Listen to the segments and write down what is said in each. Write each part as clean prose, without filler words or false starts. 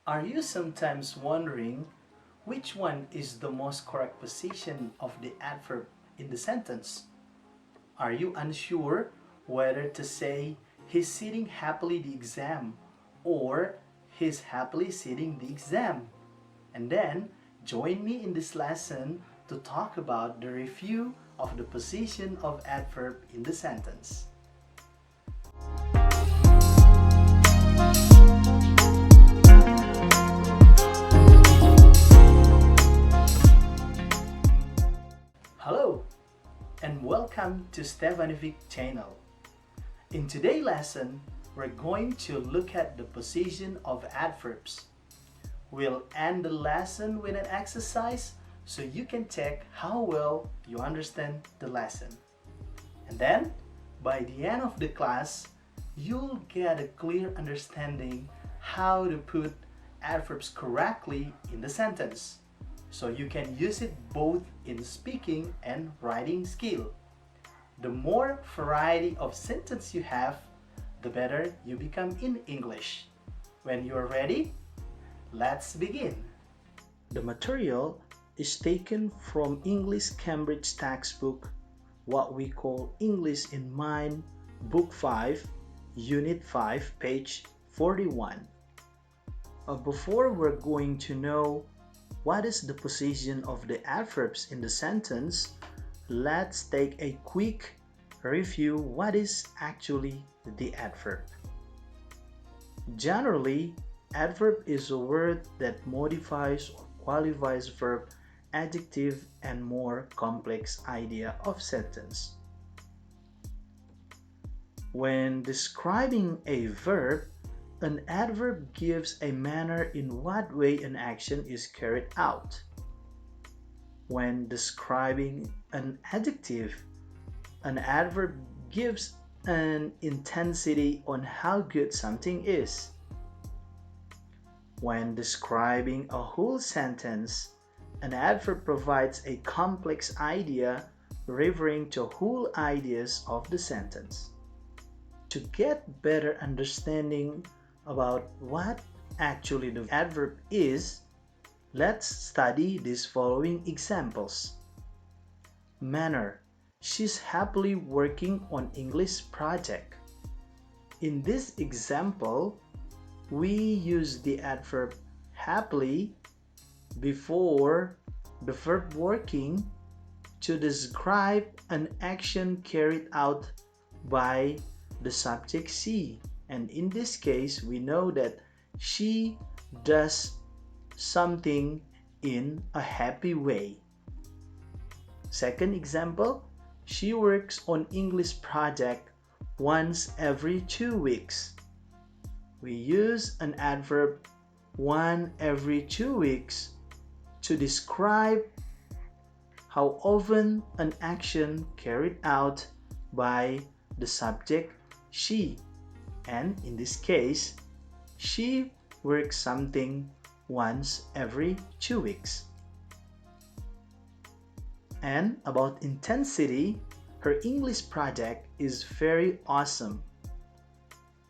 Are you sometimes wondering which one is the most correct position of the adverb in the sentence? Are you unsure whether to say he's sitting happily the exam or he's happily sitting the exam? And then join me in this lesson to talk about the review of the position of adverb in the sentence. Hello and welcome to Stefanovic channel. In today's lesson, we're going to look at the position of adverbs. We'll end the lesson with an exercise so you can check how well you understand the lesson. And then, by the end of the class, you'll get a clear understanding how to put adverbs correctly in the sentence, so you can use it both in speaking and writing skill. The more variety of sentence you have, the better you become in English. When you're ready, let's begin. The material is taken from English Cambridge textbook, what we call English in Mind, Book 5, Unit 5, page 41. Before we're going to know what is the position of the adverbs in the sentence, let's take a quick review what is actually the adverb. Generally, adverb is a word that modifies or qualifies verb, adjective, and more complex idea of sentence. When describing a verb, an adverb gives a manner in what way an action is carried out. When describing an adjective, an adverb gives an intensity on how good something is. When describing a whole sentence, an adverb provides a complex idea referring to whole ideas of the sentence. To get better understanding about what actually the adverb is, let's study these following examples. Manner. She's happily working on English project. In this example, we use the adverb happily before the verb working to describe an action carried out by the subject she. And in this case, we know that she does something in a happy way. Second example, she works on English project once every 2 weeks. We use an adverb one every 2 weeks to describe how often an action carried out by the subject she. And in this case, she works something once every 2 weeks. And about intensity, her English project is very awesome.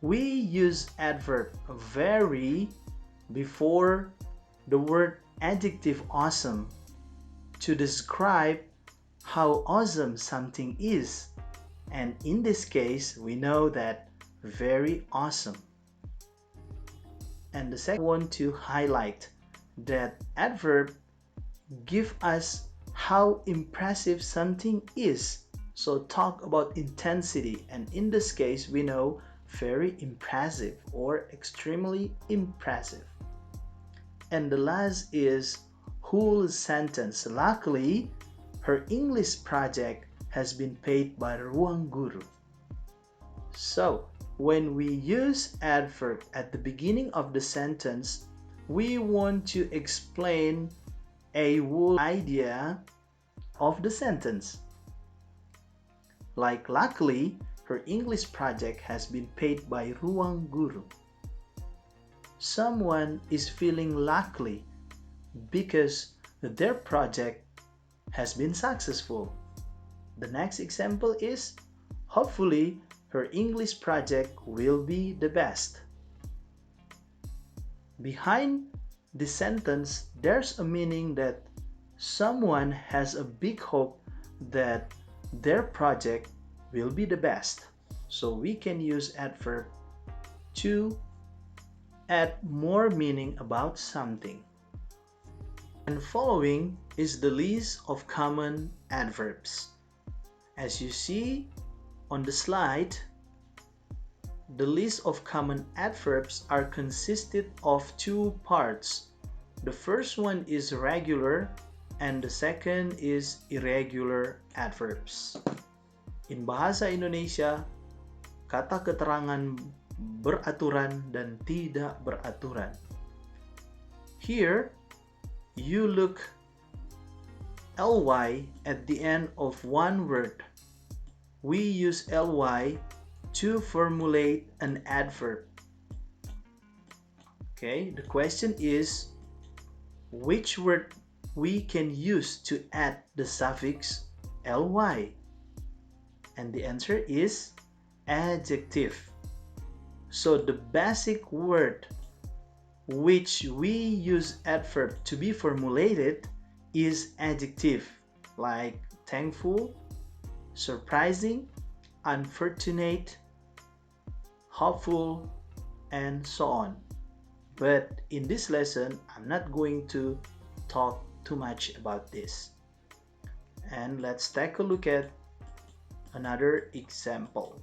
We use adverb very before the word adjective awesome to describe how awesome something is. And in this case, we know that very awesome. And the second I want to highlight that adverb give us how impressive something is. So talk about intensity, and in this case we know very impressive or extremely impressive. And the last is whole sentence. Luckily, her English project has been paid by Ruang Guru. So when we use adverb at the beginning of the sentence, we want to explain a whole idea of the sentence. Like luckily, her English project has been paid by Ruang Guru. Someone is feeling lucky because their project has been successful. The next example is hopefully her English project will be the best. Behind the sentence, there's a meaning that someone has a big hope that their project will be the best. So we can use adverb to add more meaning about something. And following is the list of common adverbs. As you see on the slide, the list of common adverbs are consisted of two parts. The first one is regular and the second is irregular adverbs. In bahasa Indonesia, kata keterangan beraturan dan tidak beraturan. Here, you look ly at the end of one word. We use ly to formulate an adverb. Okay, the question is which word we can use to add the suffix ly? And the answer is adjective. So the basic word which we use adverb to be formulated is adjective, like thankful, surprising, unfortunate, hopeful, and so on. But in this lesson, I'm not going to talk too much about this. And let's take a look at another example.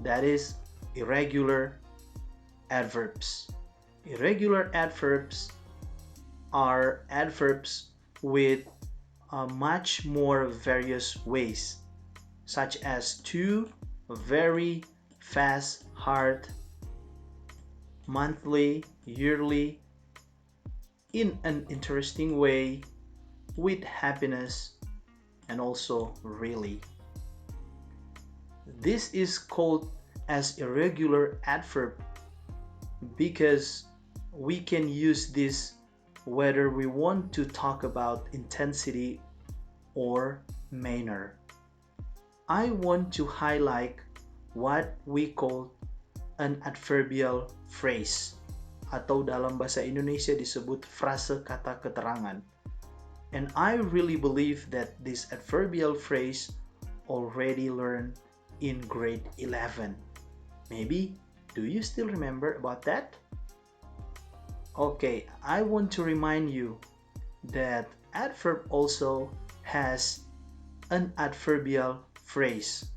That is irregular adverbs. Irregular adverbs are adverbs with much more various ways, such as to, very, fast, hard, monthly, yearly, in an interesting way, with happiness, and also really. This is called as irregular adverb because we can use this whether we want to talk about intensity or manner. I want to highlight what we call an adverbial phrase atau dalam bahasa Indonesia disebut frase kata keterangan. And I really believe that this adverbial phrase already learned in grade 11. Maybe, do you still remember about that? Okay, I want to remind you that adverb also has an adverbial phrase.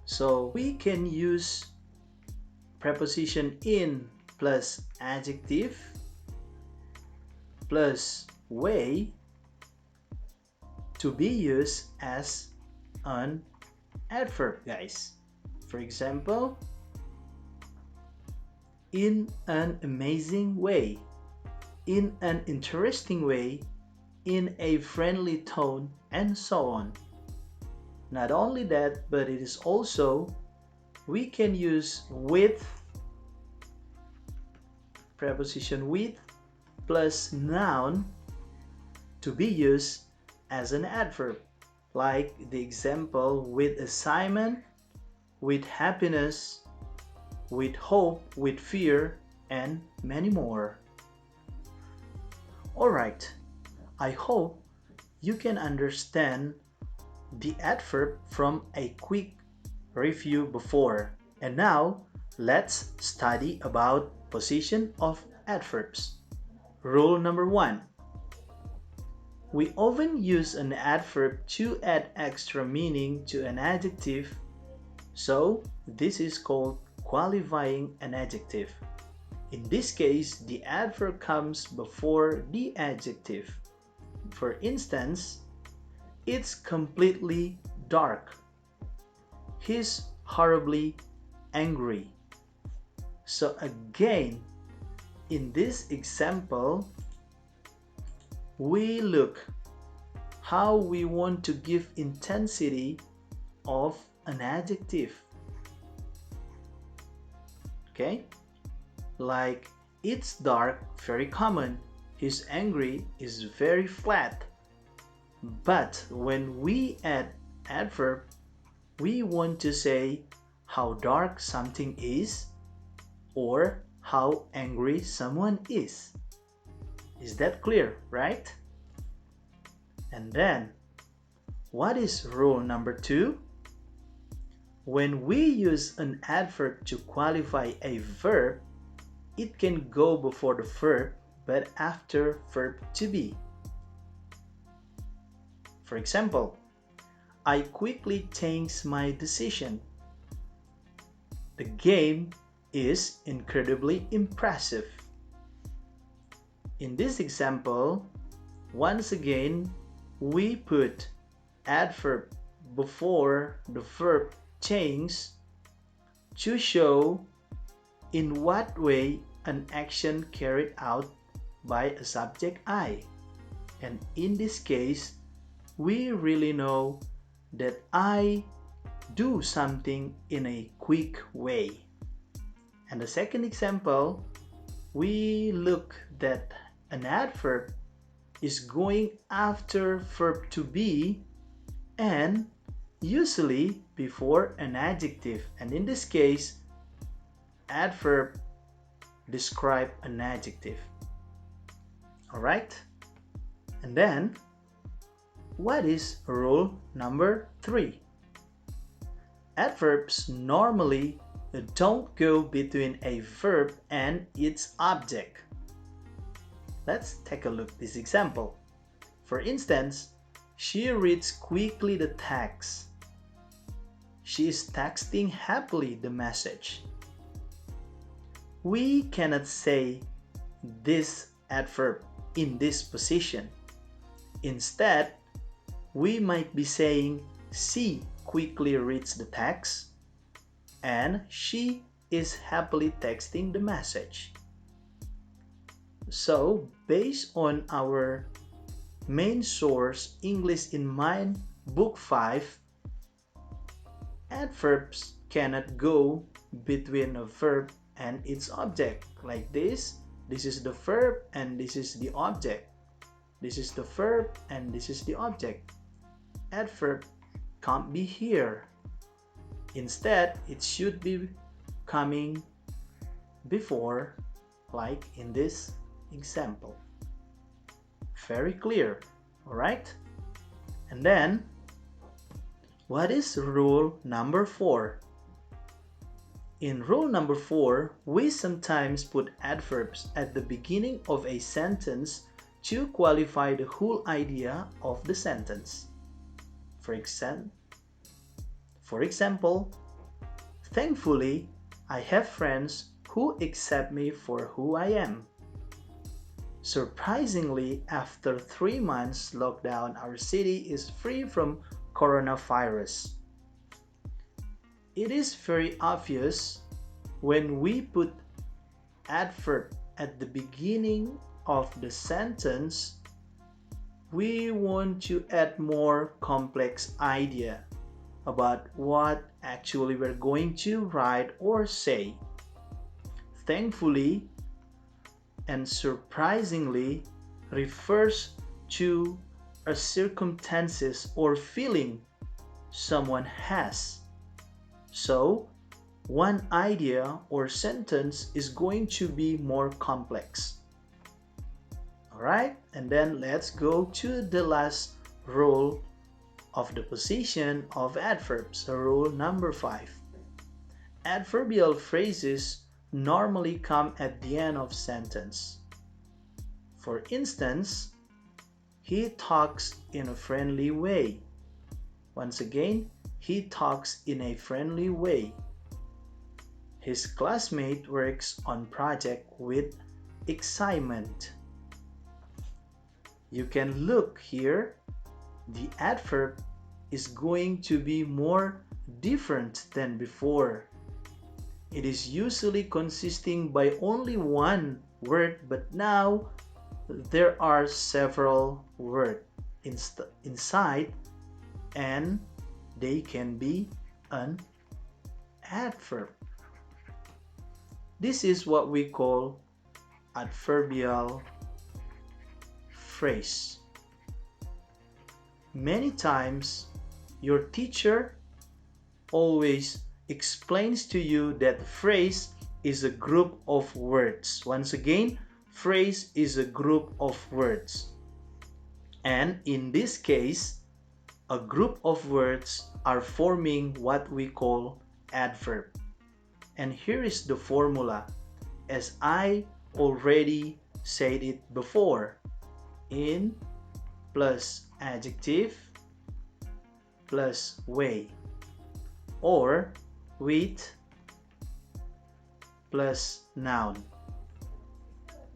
So we can use preposition in plus adjective plus way to be used as an adverb, guys. For example, in an amazing way, in an interesting way, in a friendly tone, and so on. Not only that, but it is also, we can use with, preposition with, plus noun to be used as an adverb, like the example with assignment, with happiness, with hope, with fear, and many more. Alright, I hope you can understand the adverb from a quick review before. And now, let's study about position of adverbs. Rule number 1. We often use an adverb to add extra meaning to an adjective, so this is called qualifying an adjective. In this case, the adverb comes before the adjective. For instance, it's completely dark. He's horribly angry. So again, in this example, we look how we want to give intensity of an adjective. Okay? Like, it's dark, very common. He's angry is very flat. But when we add adverb, we want to say how dark something is or how angry someone is. Is that clear, right? And then, what is rule number 2? When we use an adverb to qualify a verb, it can go before the verb but after verb to be. For example, I quickly changed my decision. The game is incredibly impressive. In this example, once again, we put adverb before the verb change to show in what way an action carried out by a subject I. And in this case, we really know that I do something in a quick way. And the second example, we look that an adverb is going after verb to be and usually before an adjective, and in this case adverb describe an adjective. Alright, and then what is rule number 3? Adverbs normally don't go between a verb and its object. Let's take a look at this example. For instance, she reads quickly the text. She is texting happily the message. We cannot say this adverb in this position. Instead, we might be saying she quickly reads the text and she is happily texting the message. So, based on our main source, English in Mind, Book 5, adverbs cannot go between a verb and its object. Like this is the verb and this is the object. This is the verb and this is the object. Adverb can't be here. Instead, it should be coming before, like in this example. Very clear, alright? And then, what is rule number 4? In rule number 4, we sometimes put adverbs at the beginning of a sentence to qualify the whole idea of the sentence. For example, thankfully, I have friends who accept me for who I am. Surprisingly, after 3 months lockdown, our city is free from coronavirus. It is very obvious when we put adverb at the beginning of the sentence, we want to add more complex idea about what actually we're going to write or say. Thankfully and surprisingly refers to a circumstances or feeling someone has. So, one idea or sentence is going to be more complex. Alright, and then let's go to the last rule of the position of adverbs, rule number 5. Adverbial phrases normally come at the end of sentence. For instance, he talks in a friendly way. Once again, he talks in a friendly way. His classmate works on project with excitement. You can look here, the adverb is going to be more different than before. It is usually consisting by only one word, but now there are several words inside and they can be an adverb. This is what we call adverbial phrase. Many times your teacher always explains to you that the phrase is a group of words. Once again, phrase is a group of words. And in this case, a group of words are forming what we call adverb. And here is the formula, as I already said it before. In plus adjective plus way, or with plus noun.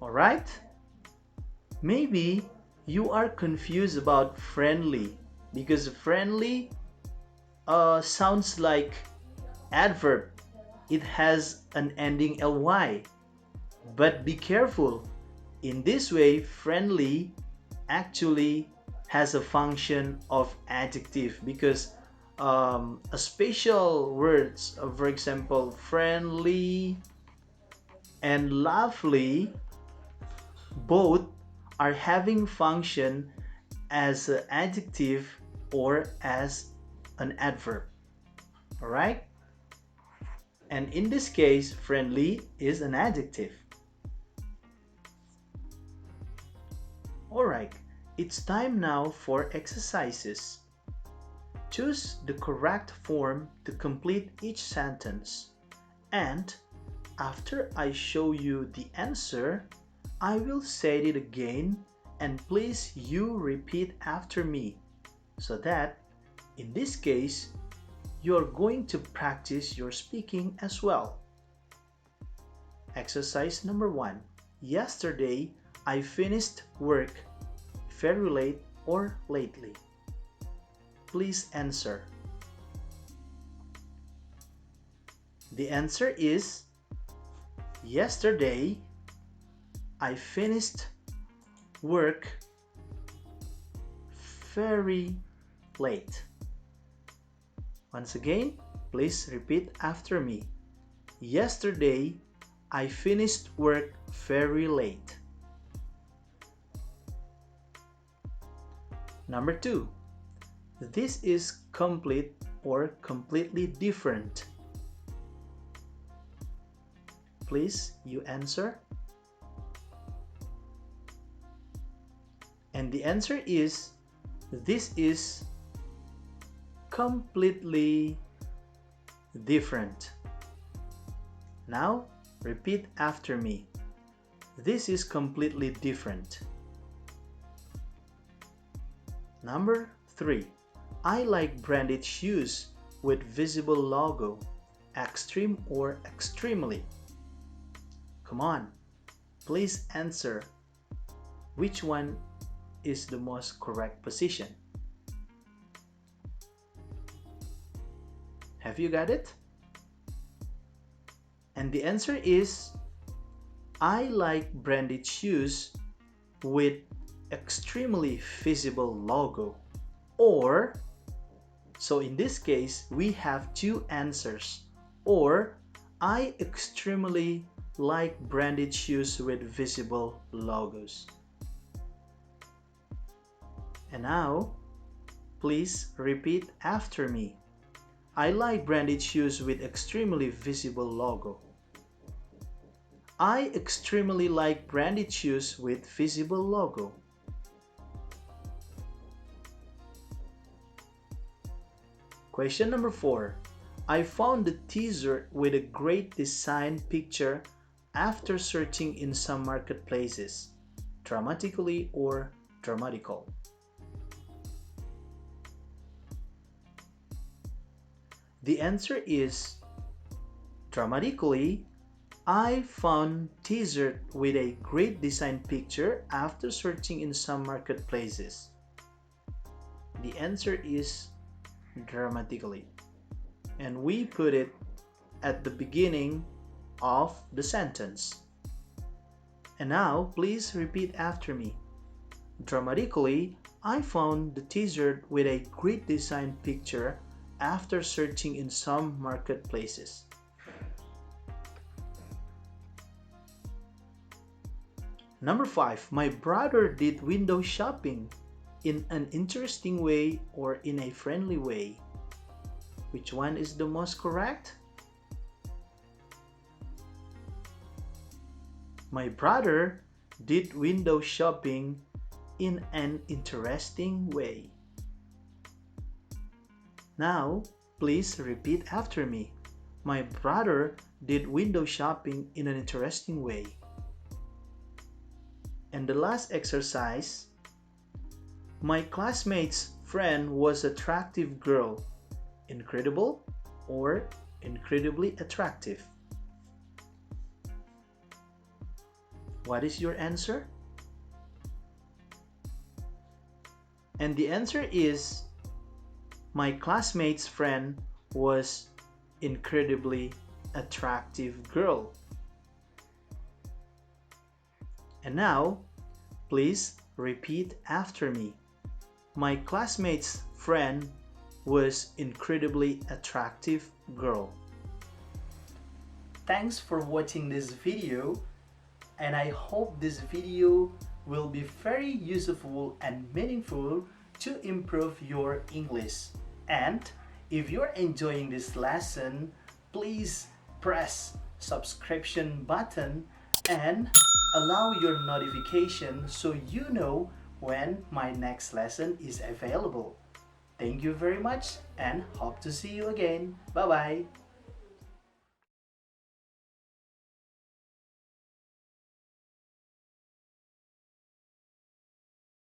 Alright? Maybe you are confused about friendly, because friendly sounds like adverb. It has an ending ly. But be careful. In this way, friendly actually has a function of adjective, because a special words, for example, friendly and lovely, both are having function as an adjective or as an adverb. Alright? And in this case, friendly is an adjective. Alright, it's time now for exercises. Choose the correct form to complete each sentence. And after I show you the answer, I will say it again, and please you repeat after me, so that in this case you are going to practice your speaking as well. Exercise number 1. Yesterday I finished work very late or lately. Please answer. The answer is yesterday I finished work very late. Once again, please repeat after me. Yesterday I finished work very late. Number 2. This is complete or completely different. Please, you answer. And the answer is, this is completely different. Now, repeat after me. This is completely different. Number 3. I like branded shoes with visible logo, extreme or extremely. Come on, please answer. Which one is the most correct position? Have you got it? And the answer is, I like branded shoes with extremely visible logo. Or, so in this case, we have two answers. Or, I extremely like branded shoes with visible logos. And now, please repeat after me. I like branded shoes with extremely visible logo. I extremely like branded shoes with visible logo. Question number 4. I found the t-shirt with a great design picture after searching in some marketplaces. Dramatically or dramatical? The answer is dramatically. I found t-shirt with a great design picture after searching in some marketplaces. The answer is dramatically. And we put it at the beginning of the sentence. And now, please repeat after me. Dramatically, I found the t-shirt with a great design picture after searching in some marketplaces. Number 5. My brother did window shopping in an interesting way or in a friendly way. Which one is the most correct? My brother did window shopping in an interesting way. Now, please repeat after me. My brother did window shopping in an interesting way. And the last exercise, my classmate's friend was attractive girl. Incredible or incredibly attractive? What is your answer? And the answer is, my classmate's friend was incredibly attractive girl. And now, please repeat after me. My classmate's friend was incredibly attractive girl. Thanks for watching this video, and I hope this video will be very useful and meaningful to improve your English. And if you're enjoying this lesson, please press subscription button and allow your notification so you know when my next lesson is available. Thank you very much and hope to see you again. Bye bye.